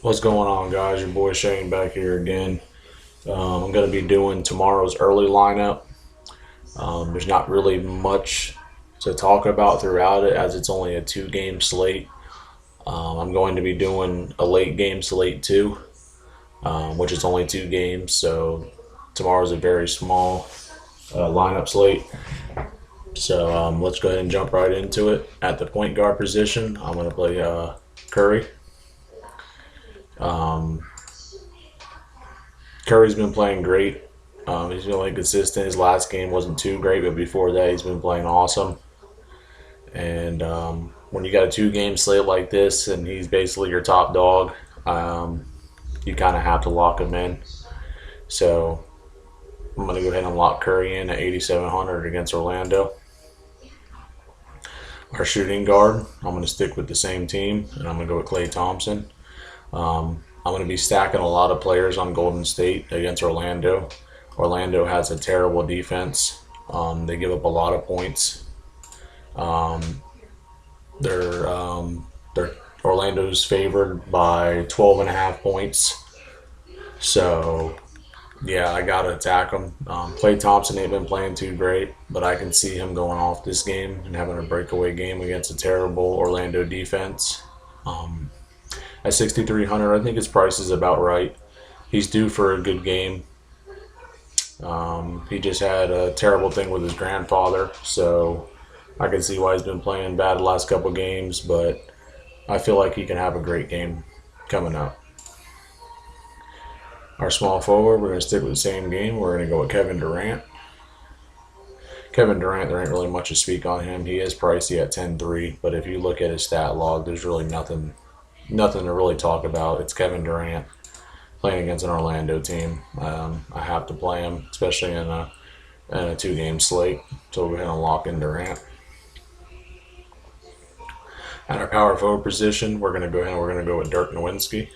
What's going on, guys? Your boy Shane back here again. I'm going to be doing tomorrow's early lineup. There's not really much to talk about throughout it as it's only a two-game slate. I'm going to be doing a late game slate too, which is only two games. So tomorrow's a very small lineup slate. So let's go ahead and jump right into it. At the point guard position, I'm going to play Curry. Um, Curry's been playing great. He's been playing consistent. His last game wasn't too great, but before that, he's been playing awesome. And when you got a two-game slate like this, and he's basically your top dog, you kind of have to lock him in. So I'm going to go ahead and lock Curry in at 8,700 against Orlando. Our shooting guard, I'm going to stick with the same team, and I'm going to go with Klay Thompson. I'm going to be stacking a lot of players on Golden State against Orlando. Orlando has a terrible defense. They give up a lot of points. They're Orlando's favored by 12.5 points. So, yeah, I got to attack them. Klay Thompson ain't been playing too great, but I can see him going off this game and having a breakaway game against a terrible Orlando defense. At 6,300, I think his price is about right. He's due for a good game. He just had a terrible thing with his grandfather, so I can see why he's been playing bad the last couple games, but I feel like he can have a great game coming up. Our small forward, we're going to stick with the same game. We're going to go with Kevin Durant. Kevin Durant, there ain't really much to speak on him. He is pricey at 10.3, but if you look at his stat log, there's really nothing to really talk about. It's Kevin Durant playing against an Orlando team. I have to play him, especially in a two-game slate. So we're going to lock in Durant. At our power forward position, we're going to go with Dirk Nowitzki.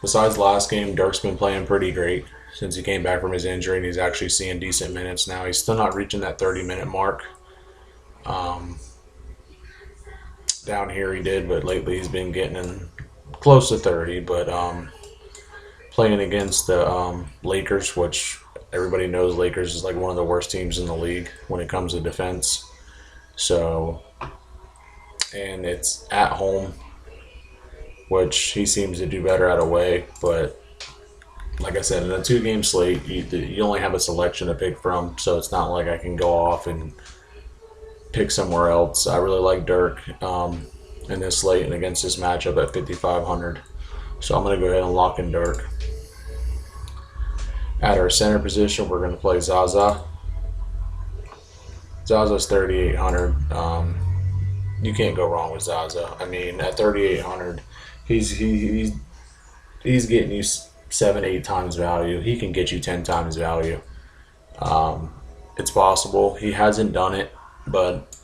Besides last game, Dirk's been playing pretty great since he came back from his injury, and he's actually seeing decent minutes now. He's still not reaching that 30-minute mark. Down here he did, but lately he's been getting in close to 30. But playing against the Lakers, which everybody knows Lakers is like one of the worst teams in the league when it comes to defense. So, and it's at home, which he seems to do better at away. But like I said, in a two-game slate, you only have a selection to pick from, so it's not like I can go off and pick somewhere else. I really like Dirk in this slate and against this matchup at 5,500. So I'm going to go ahead and lock in Dirk. At our center position, we're going to play Zaza. Zaza's 3,800. You can't go wrong with Zaza. I mean, at 3,800, he's getting you 7-8 times value. He can get you 10 times value. It's possible. He hasn't done it, but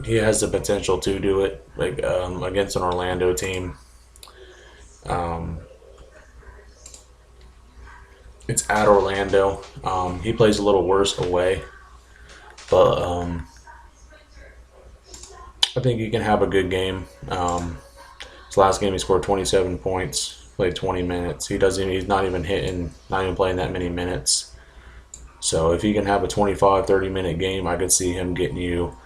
he has the potential to do it, like against an Orlando team. It's at Orlando. He plays a little worse away, but I think he can have a good game. His last game he scored 27 points, played 20 minutes. He's not even playing that many minutes. So if he can have a 25, 30-minute game, I could see him getting you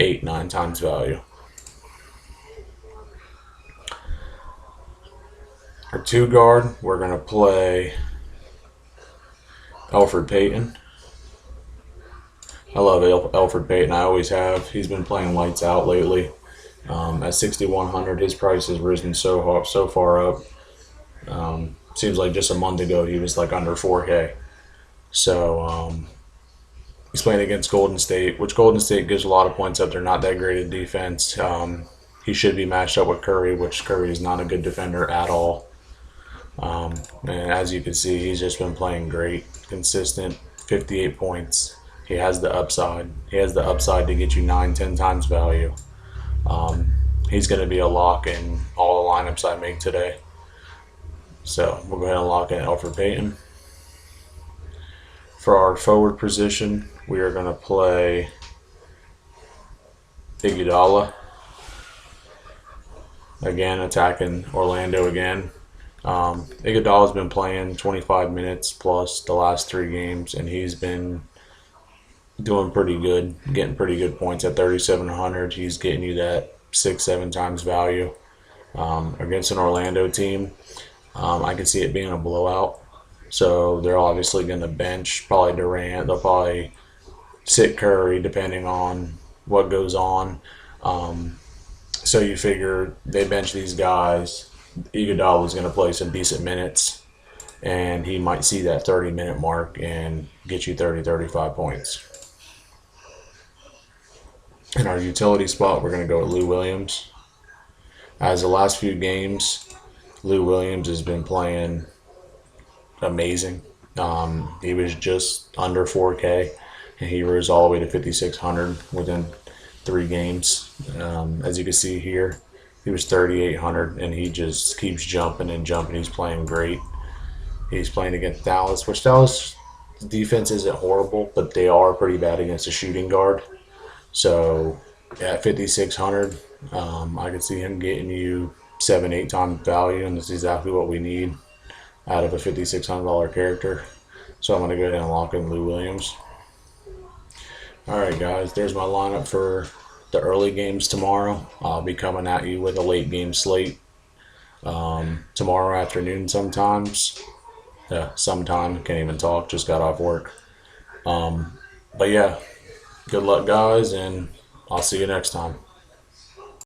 8-9 times value. Our two guard, we're going to play Elfrid Payton. I love Elfrid Payton. I always have. He's been playing lights out lately. At 6,100, his price has risen so far up. Seems like just a month ago he was like under 4K. So he's playing against Golden State, which Golden State gives a lot of points up. They're not that great at defense. He should be matched up with Curry, which Curry is not a good defender at all. And as you can see, he's just been playing great, consistent, 58 points. He has the upside. He has the upside to get you 9-10 times value. He's going to be a lock in all the lineups I make today. So we'll go ahead and lock in Elfrid Payton. For our forward position, we are going to play Iguodala. again, attacking Orlando again. Iguodala's been playing 25 minutes plus the last 3 games, and he's been doing pretty good, getting pretty good points at 3,700. He's getting you that 6, 7 times value against an Orlando team. I can see it being a blowout. So they're obviously going to bench probably Durant. They'll probably sit Curry depending on what goes on. So you figure they bench these guys. Iguodala is going to play some decent minutes, and he might see that 30-minute mark and get you 30, 35 points. In our utility spot, we're going to go with Lou Williams. As the last few games, Lou Williams has been playing amazing. He was just under 4K, and he rose all the way to 5,600 within 3 games. As you can see here, he was 3,800, and he just keeps jumping and jumping. He's playing great. He's playing against Dallas, which Dallas defense isn't horrible, but they are pretty bad against a shooting guard. So at 5,600, I could see him getting you 7, 8 times value, and this is exactly what we need out of a $5,600 character. So I'm going to go ahead and lock in Lou Williams. All right, guys, there's my lineup for the early games tomorrow. I'll be coming at you with a late game slate tomorrow afternoon sometimes. Sometime, can't even talk, just got off work. But yeah, good luck, guys, and I'll see you next time.